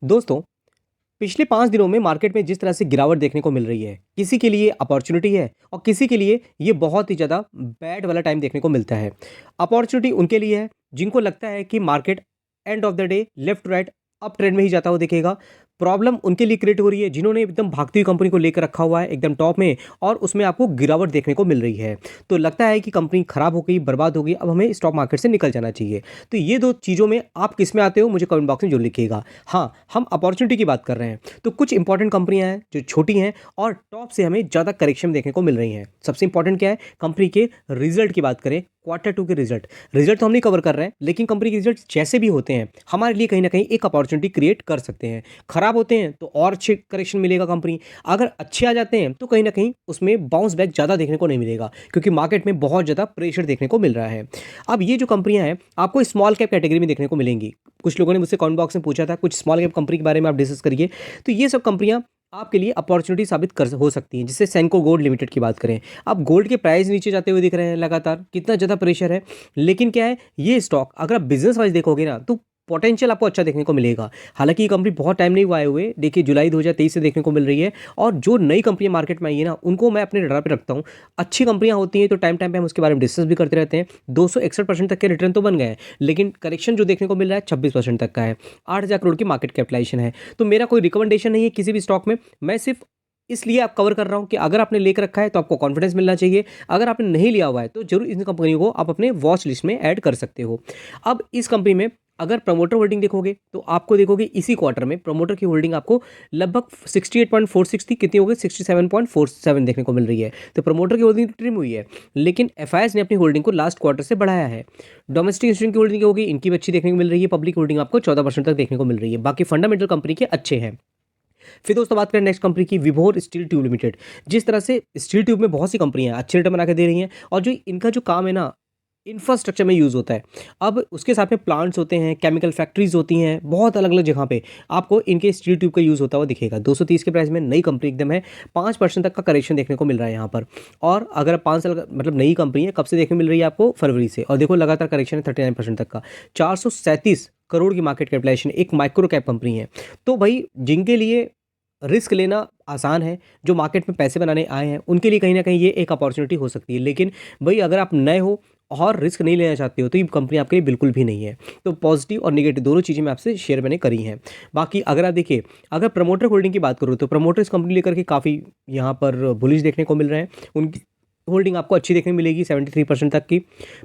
दोस्तों, पिछले 5 दिनों में मार्केट में जिस तरह से गिरावट देखने को मिल रही है, किसी के लिए अपॉर्च्युनिटी है और किसी के लिए ये बहुत ही ज़्यादा बैड वाला टाइम देखने को मिलता है। अपॉर्च्युनिटी उनके लिए है जिनको लगता है कि market end of the day left to right up trend में ही जाता हुआ दिखेगा। प्रॉब्लम उनके लिए क्रिएट हो रही है जिन्होंने एकदम भागती हुई कंपनी को लेकर रखा हुआ है एकदम टॉप में और उसमें आपको गिरावट देखने को मिल रही है। तो लगता है कि कंपनी खराब हो गई, बर्बाद हो गई, अब हमें स्टॉक मार्केट से निकल जाना चाहिए। तो ये 2 चीज़ों में आप किस में आते हो मुझे कमेंट बॉक्स में ज़रूर लिखिएगा। हाँ, हम अपॉर्च्युनिटी की बात कर रहे हैं। तो कुछ इंपॉर्टेंट कंपनियां हैं जो छोटी हैं और टॉप से हमें ज़्यादा करेक्शन देखने को मिल रही हैं। सबसे इंपॉर्टेंट क्या है, कंपनी के रिजल्ट की बात करें, क्वार्टर 2 के रिजल्ट रिजल्ट तो हम नहीं कवर कर रहे हैं, लेकिन कंपनी के रिजल्ट जैसे भी होते हैं हमारे लिए कहीं ना कहीं एक अपॉर्चुनिटी क्रिएट कर सकते हैं। खराब होते हैं तो और अच्छे करेक्शन मिलेगा कंपनी, अगर अच्छे आ जाते हैं तो कहीं ना कहीं उसमें बाउंस बैक ज़्यादा देखने को नहीं मिलेगा क्योंकि मार्केट में बहुत ज़्यादा प्रेशर देखने को मिल रहा है। अब ये जो कंपनियां हैं आपको स्मॉल कैप कैटेगरी में देखने को मिलेंगी। कुछ लोगों ने मुझसे कमेंट बॉक्स में पूछा था कुछ स्मॉल कैप कंपनी के बारे में आप डिस्कस करिए। तो ये सब कंपनियां आपके लिए अपॉर्चुनिटी साबित कर हो सकती हैं। जिससे सेंको गोल्ड लिमिटेड की बात करें, अब गोल्ड के प्राइस नीचे जाते हुए दिख रहे हैं लगातार, कितना ज़्यादा प्रेशर है। लेकिन क्या है, ये स्टॉक अगर आप बिजनेस वाइज देखोगे ना तो पोटेंशियल आपको अच्छा देखने को मिलेगा। हालांकि ये कंपनी बहुत टाइम नहीं हुआ है हुए, देखिए जुलाई 2023 से देखने को मिल रही है। और जो नई कंपनी मार्केट में आई है ना उनको मैं अपने रडार पे रखता हूँ। अच्छी कंपनियां होती हैं तो टाइम टाइम पे हम उसके बारे में डिस्कस भी करते रहते हैं। 261% तक के रिटर्न तो बन गए हैं, लेकिन करेक्शन जो देखने को मिल रहा है 26% तक का है। 8,000 करोड़ की मार्केट कैपिटलाइजेशन है। तो मेरा कोई रिकमेंडेशन नहीं है किसी भी स्टॉक में, मैं सिर्फ इसलिए आप कवर कर रहा हूं कि अगर आपने लेकर रखा है तो आपको कॉन्फिडेंस मिलना चाहिए। अगर आपने नहीं लिया हुआ है तो जरूर इन कंपनियों को आप अपने वॉच लिस्ट में ऐड कर सकते हो। अब इस कंपनी में अगर प्रमोटर होल्डिंग देखोगे तो आपको देखोगे इसी क्वार्टर में प्रमोटर की होल्डिंग आपको लगभग 68.46 थी, कितनी हो गई 67.47 देखने को मिल रही है। तो प्रमोटर की होल्डिंग ट्रिम हुई है, लेकिन एफआईएस ने अपनी होल्डिंग को लास्ट क्वार्टर से बढ़ाया है। डोमेस्टिक इंस्टीट्यूट की होल्डिंग होगी, इनकी भी अच्छी देखने को मिल रही है। पब्लिक होल्डिंग आपको 14% तक देखने को मिल रही है। बाकी फंडामेंटल कंपनी के अच्छे हैं। फिर दोस्तों बात करें नेक्स्ट कंपनी की, विभोर स्टील ट्यूब लिमिटेड। जिस तरह से स्टील ट्यूब में बहुत सी कंपनियां अच्छे रिटर्न बना के दे रही हैं और जो इनका जो काम है ना इंफ्रास्ट्रक्चर में यूज़ होता है। अब उसके साथ में प्लांट्स होते हैं, केमिकल फैक्ट्रीज होती हैं, बहुत अलग अलग जगह पे आपको इनके स्टील ट्यूब का यूज़ होता हुआ दिखेगा। 230 के प्राइस में नई कंपनी एकदम है, 5% तक का करेक्शन देखने को मिल रहा है यहाँ पर। और अगर 5 साल मतलब नई कंपनी है, कब से देखने मिल रही है आपको, फरवरी से। और देखो लगातार करेक्शन है 39% तक का। 437 करोड़ की मार्केट कैपिटलाइजेशन, एक माइक्रो कैप कंपनी है। तो भाई जिनके लिए रिस्क लेना आसान है, जो मार्केट में पैसे बनाने आए हैं, उनके लिए कहीं ना कहीं ये एक अपॉर्चुनिटी हो सकती है। लेकिन भाई अगर आप नए हो और रिस्क नहीं लेना चाहते हो तो ये कंपनी आपके लिए बिल्कुल भी नहीं है। तो पॉजिटिव और नेगेटिव दोनों चीज़ें मैं आपसे शेयर मैंने करी हैं। बाकी अगर आप देखिए, अगर प्रमोटर होल्डिंग की बात करूँ तो प्रमोटर इस कंपनी लेकर के काफ़ी यहाँ पर बुलिश देखने को मिल रहे हैं। उनकी होल्डिंग आपको अच्छी देखने को मिलेगी 73% तक की।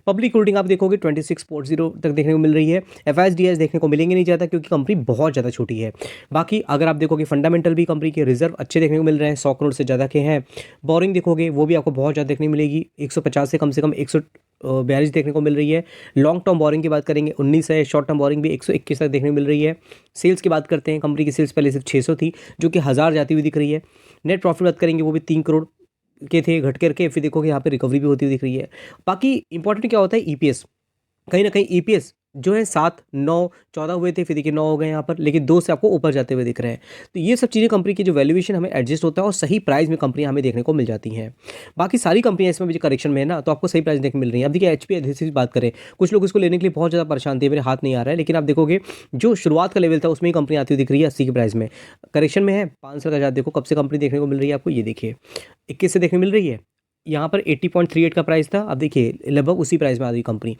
पब्लिक होल्डिंग आप देखोगे 26.0 तक देखने को मिल रही है। एफआईएस देखने को मिलेंगे नहीं ज़्यादा क्योंकि कंपनी बहुत ज़्यादा छोटी है। बाकी अगर आप देखोगे फंडामेंटल भी कंपनी के रिजर्व अच्छे देखने को मिल रहे हैं, 100 करोड़ से ज़्यादा के हैं। बोरिंग देखोगे वो भी आपको बहुत ज़्यादा देखने को मिलेगी, 150 से कम 142 देखने को मिल रही है। लॉन्ग टर्म बोरिंग की बात करेंगे 19 है, शॉर्ट टर्म बोरिंग भी 121 तक देखने को मिल रही है। सेल्स की बात करते हैं, कंपनी की सेल्स पहले सिर्फ 600 थी जो कि 1000 जाती हुई दिख रही है। नेट प्रॉफिट बात करेंगे वो भी 3 करोड़ के थे, घट करके फिर देखोगे यहाँ पे रिकवरी भी होती हुई दिख रही है। बाकी इंपॉर्टेंट क्या होता है, ईपीएस। कहीं ना कहीं ईपीएस जो है 7, 9, 14 हुए थे, फिर देखिए 9 हो गए यहाँ पर, लेकिन 2 से आपको ऊपर जाते हुए दिख रहे हैं। तो ये सब चीज़ें कंपनी की जो वैल्यूएशन हमें एडजस्ट होता है और सही प्राइस में कंपनियां हमें देखने को मिल जाती हैं। बाकी सारी कंपनियां इसमें भी जो करेक्शन में है ना तो आपको सही प्राइस देखने को मिल रही है। अब देखिए एचपी एडहेसिव की बात करें, कुछ लोग इसको लेने के लिए बहुत ज़्यादा परेशान थे, मेरे हाथ नहीं आ रहा है, लेकिन आप देखोगे जो शुरुआत का लेवल था उसमें ही कंपनी आती हुई दिख रही है 80 के प्राइस में। करेक्शन में है 5 साल का जात, देखो कब से कंपनी देखने को मिल रही है आपको, ये देखिए 21 से देखने मिल रही है। यहाँ पर 80.38 का प्राइस था, अब देखिए लगभग उसी प्राइस में आ गई कंपनी।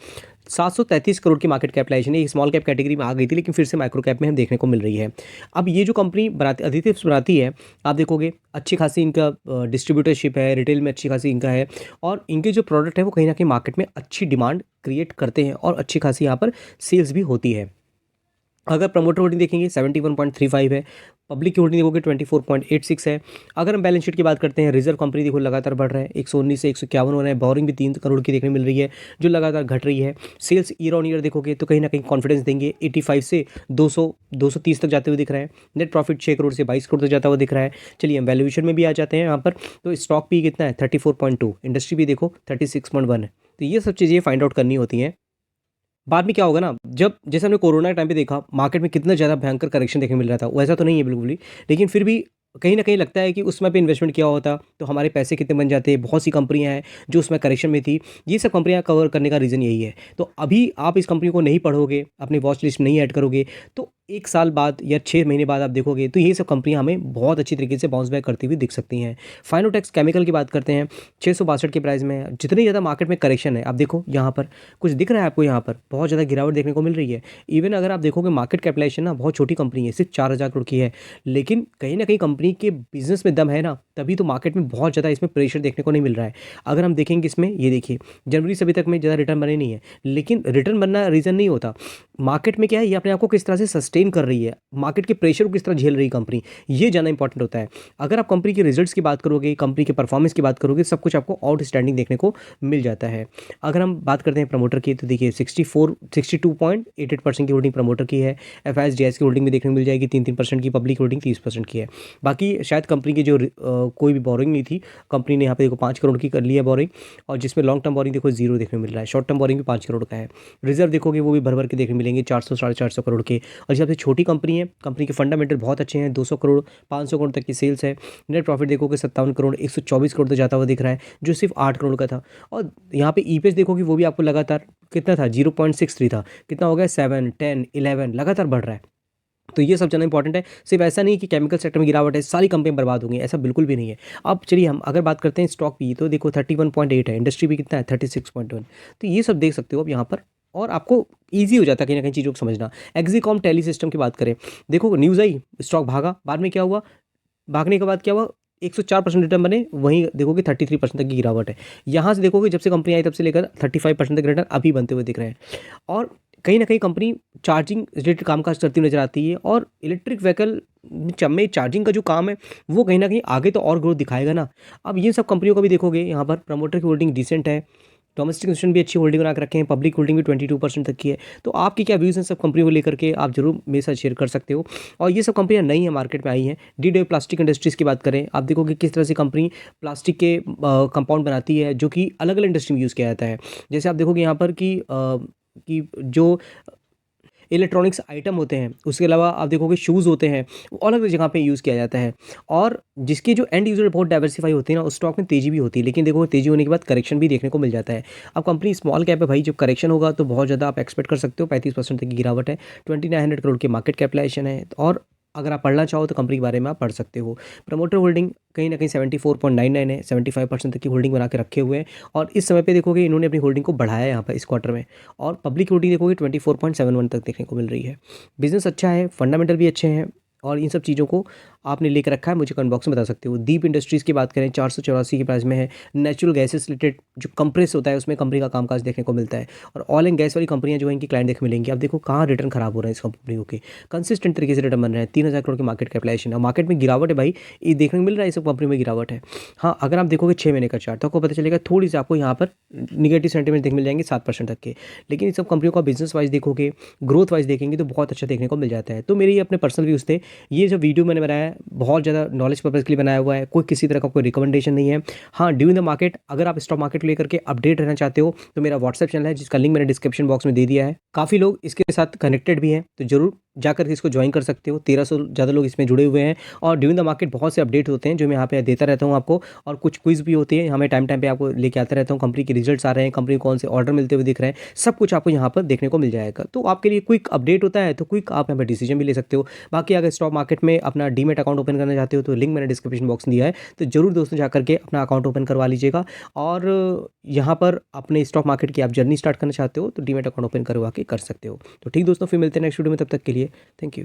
733 करोड़ की मार्केट कैपिटलाइजेशन है, स्मॉल कैप कैटेगरी में आ गई थी लेकिन फिर से माइक्रो कैप में हम देखने को मिल रही है। अब ये जो कंपनी बनाती अदिति बनाती है, आप देखोगे अच्छी खासी इनका डिस्ट्रीब्यूटरशिप है, रिटेल में अच्छी खासी इनका है और इनके जो प्रोडक्ट है वो कहीं ना कहीं मार्केट में अच्छी डिमांड क्रिएट करते हैं और अच्छी खासी यहाँ पर सेल्स भी होती है। अगर प्रमोटर होल्डिंग देखेंगे 71.35 है, पब्लिक की होल्डिंग देखोगे 24.86 है। अगर हम बैलेंस शीट की बात करते हैं, रिजर्व कंपनी देखो लगातार बढ़ रहा है, 119 से 151 हो रहा है। बोरिंग भी 3 करोड़ की देखने मिल रही है जो लगातार घट रही है। सेल्स ईयर ऑन ईयर देखोगे तो कहीं ना कहीं कॉन्फिडेंस देंगे, 85 से 230 तक जाते हुए दिख रहा है। नेट प्रॉफिट 6 करोड़ से 22 करोड़ तक जाता हुआ दिख रहा है। चलिए हम वैल्यूएशन में भी आ जाते हैं यहाँ पर। तो स्टॉक भी कितना है 34.2, इंडस्ट्री भी देखो 36.1 है। तो ये सब चीज़ें फाइंड आउट करनी होती हैं। बाद में क्या होगा ना, जब जैसे हमने कोरोना के टाइम पे देखा मार्केट में कितना ज़्यादा भयंकर करेक्शन देखने को मिल रहा था, वैसा तो नहीं है बिल्कुल भी, लेकिन फिर भी कहीं ना कहीं लगता है कि उसमें पे इन्वेस्टमेंट किया होता तो हमारे पैसे कितने बन जाते। बहुत सी कंपनियां हैं जो उसमें करेक्शन में थी, ये सब कंपनियां कवर करने का रीज़न यही है। तो अभी आप इस कंपनी को नहीं पढ़ोगे, अपनी वॉच लिस्ट नहीं ऐड करोगे तो 1 साल बाद या 6 महीने बाद आप देखोगे तो ये सब कंपनियाँ हमें बहुत अच्छी तरीके से बाउंस बैक करती हुई दिख सकती हैं। फाइनोटेक्स केमिकल की बात करते हैं, 662 के प्राइस में है। जितनी ज़्यादा मार्केट में करेक्शन है, आप देखो यहाँ पर कुछ दिख रहा है आपको, यहाँ पर बहुत ज़्यादा गिरावट देखने को मिल रही है। इवन अगर आप देखोगे मार्केट कैपिटलाइजेशन ना बहुत छोटी कंपनी है, सिर्फ 4,000 करोड़ की है, लेकिन कहीं न कहीं कंपनी के बिज़नेस में दम है ना, तभी तो मार्केट में बहुत ज़्यादा इसमें प्रेशर देखने को नहीं मिल रहा है। अगर हम देखेंगे इसमें, ये देखिए जनवरी से अभी तक में ज़्यादा रिटर्न बने नहीं है, लेकिन रिटर्न बनना रीज़न नहीं होता। मार्केट में क्या है, ये अपने आप को किस तरह से सस्टेन कर रही है, मार्केट के प्रेशर को किस तरह झेल रही है कंपनी, ये ज़्यादा इंपॉर्टेंट होता है। अगर आप कंपनी के रिजल्ट्स की बात करोगे, कंपनी के परफॉर्मेंस की बात करोगे, सब कुछ आपको आउटस्टैंडिंग देखने को मिल जाता है। अगर हम बात करते हैं प्रमोटर की, तो देखिए 62.88% की होल्डिंग प्रमोटर की है। एफआईएस की होल्डिंग भी देखने को मिल जाएगी 3-3% की, पब्लिक होल्डिंग 30% की है। बाकी शायद कंपनी की जो कोई भी बोरिंग नहीं थी, कंपनी ने यहाँ पे देखो 5 करोड़ की कर ली है बोरिंग, और जिसमें लॉन्ग टर्म बोरिंग देखो जीरो देखने को मिल रहा है, शॉर्ट टर्म बोरिंग भी 5 करोड़ का है। रिजर्व देखोगे वो भी भर भर के देखने मिलेंगे 400 साढ़े 400 करोड़ के। और सबसे छोटी कंपनी है, कंपनी के फंडामेंटल बहुत अच्छे हैं, 200 करोड़ 500 करोड़ तक की सेल्स है। नेट प्रॉफिट देखोगे 57 करोड़ 124 करोड़ तक जाता हुआ दिख रहा है, जो सिर्फ 8 करोड़ का था। और यहाँ पे ईपीएस देखोगे वो भी आपको लगातार कितना था, 0.63 था, कितना हो गया 7, 10, 11 लगातार बढ़ रहा है। तो ये सब ज़्यादा इंपॉर्टेंट है। सिर्फ ऐसा नहीं कि केमिकल सेक्टर में गिरावट है सारी कंपनियां बर्बाद होंगी, ऐसा बिल्कुल भी नहीं है। अब चलिए हम अगर बात करते हैं स्टॉक पी, तो देखो 31.8 है, इंडस्ट्री भी कितना है 36.1। तो ये सब देख सकते हो आप यहाँ पर, और आपको ईजी हो जाता है कहीं ना कहीं चीज़ों को समझना। एक्जीकॉम टेली सिस्टम की बात करें, देखो न्यूज़ आई, स्टॉक भागा, बाद में क्या हुआ, भागने के बाद क्या हुआ, 104% रिटर्न बने, वहीं देखोगे 33% तक की गिरावट है। यहाँ से देखोगे जब से कंपनी आई तब से लेकर 35% तक रिटर्न अभी बनते हुए दिख रहे हैं। और कहीं ना कहीं कंपनी चार्जिंग रिलेटेड कामकाज करती हुई नजर आती है, और इलेक्ट्रिक व्हीकल में चार्जिंग का जो काम है वो कहीं ना कहीं आगे तो और ग्रोथ दिखाएगा ना। अब ये सब कंपनियों का भी देखोगे, यहाँ पर प्रमोटर की होल्डिंग डिसेंट है, डोमेस्टिक इंस्टीट्यूशन भी अच्छी होल्डिंग बना के रखे हैं, पब्लिक होल्डिंग भी 22% तक की है। तो आपकी क्या व्यूज़ हैं सब कंपनियों को लेकर के, आप जरूर मेरे साथ शेयर कर सकते हो। और ये सब कंपनियां नई हैं, मार्केट में आई हैं। डी प्लास्टिक इंडस्ट्रीज़ की बात करें, आप देखोगे किस तरह से कंपनी प्लास्टिक के कंपाउंड बनाती है, जो कि अलग अलग इंडस्ट्री में यूज़ किया जाता है। जैसे आप देखोगे यहाँ पर कि जो इलेक्ट्रॉनिक्स आइटम होते हैं, उसके अलावा आप देखोगे शूज़ होते हैं, वो अलग अलग जगह पे यूज़ किया जाता है। और जिसकी जो एंड यूज़र बहुत डाइवर्सिफाई होती है ना, उस स्टॉक में तेज़ी भी होती है, लेकिन देखो तेज़ी होने के बाद करेक्शन भी देखने को मिल जाता है। अब कंपनी स्मॉल कैप है भाई, जब करेक्शन होगा तो बहुत ज़्यादा आप एक्सपेक्ट कर सकते हो। 35% तक की गिरावट है, 2900 करोड़ की मार्केट कैपिटलाइजेशन है। और अगर आप पढ़ना चाहो तो कंपनी के बारे में आप पढ़ सकते हो। प्रमोटर होल्डिंग कहीं ना कहीं 74.99 है, 75% तक की होल्डिंग बना के रखे हुए हैं। और इस समय पे देखोगे इन्होंने अपनी होल्डिंग को बढ़ाया है यहाँ पर इस क्वार्टर में। और पब्लिक होल्डिंग देखोगे 24.71 तक देखने को मिल रही है। बिजनेस अच्छा है, फंडामेंटल भी अच्छे हैं, और इन सब चीज़ों को आपने लेकर रखा है, मुझे कमेंट बॉक्स में बता सकते हो। दीप इंडस्ट्रीज़ की बात करें, 484 की प्राइस में है। नेचुरल गैसेस रिलेटेड जो कंप्रेस होता है उसमें कंपनी का कामकाज देखने को मिलता है। और ऑयल एंड गैस वाली कंपनियां जो है इनकी क्लाइंट देखने मिलेंगी। अब देखो कहाँ रिटर्न खराब हो रहे हैं इस कंपनियों के, कंसिस्टेंट तरीके से रिटर्न बन रहे हैं। 3,000 करोड़ की मार्केट कैपिटलाइजेशन है, मार्केट में गिरावट है भाई, ये देखने को मिल रहा है, इस सब कंपनी में गिरावट है। हाँ, अगर आप देखोगे 6 महीने का चार्ट तो आपको पता चलेगा थोड़ी सी आपको यहाँ पर निगेटिव सेंटीमेंट देखने मिल जाएंगे 7% तक के। लेकिन इन सब कंपनियों का बिजनेस वाइज देखोगे, ग्रोथ वाइज देखेंगे तो बहुत अच्छा देखने को मिल जाता है। तो मेरे ये अपने पर्सनल व्यूज़ थे। ये जो वीडियो मैंने बनाया है बहुत ज़्यादा नॉलेज पर्पज़ के लिए बनाया हुआ है, कोई किसी तरह का कोई रिकमेंडेशन नहीं है। हाँ, ड्यूरिंग द मार्केट अगर आप स्टॉक मार्केट को लेकर के अपडेट रहना चाहते हो तो मेरा व्हाट्सएप चैनल है, जिसका लिंक मैंने डिस्क्रिप्शन बॉक्स में दे दिया है। काफ़ी लोग इसके साथ कनेक्टेड भी हैं, तो जरूर जाकर के इसको ज्वाइन कर सकते हो। 1300 ज़्यादा लोग इसमें जुड़े हुए हैं। और ड्यूरिंग द मार्केट बहुत से अपडेट होते हैं जो मैं यहाँ पे देता रहता हूँ आपको, और कुछ क्विज भी होती है, हमें टाइम टाइम पे आपको लेके आता रहता हूँ। कंपनी के रिजल्ट्स आ रहे हैं, कंपनी को कौन से ऑर्डर मिलते हुए दिख रहे हैं, सब कुछ आपको यहाँ पर देखने को मिल जाएगा। तो आपके लिए क्विक अपडेट होता है, तो क्विक आप यहाँ पर डिसीजन भी ले सकते हो। बाकी अगर स्टॉक मार्केट में अपना डीमेट अकाउंट ओपन करना चाहते हो तो लिंक मैंने डिस्क्रिप्शन बॉक्स में दिया है, तो जरूर दोस्तों जाकर के अपना अकाउंट ओपन करवा लीजिएगा। और यहाँ पर अपने स्टॉक मार्केट की आप जर्नी स्टार्ट करना चाहते हो तो डीमेट अकाउंट ओपन करवा के कर सकते हो। तो ठीक दोस्तों, फिर मिलते हैं नेक्स्ट वीडियो में, तब तक के लिए थैंक यू।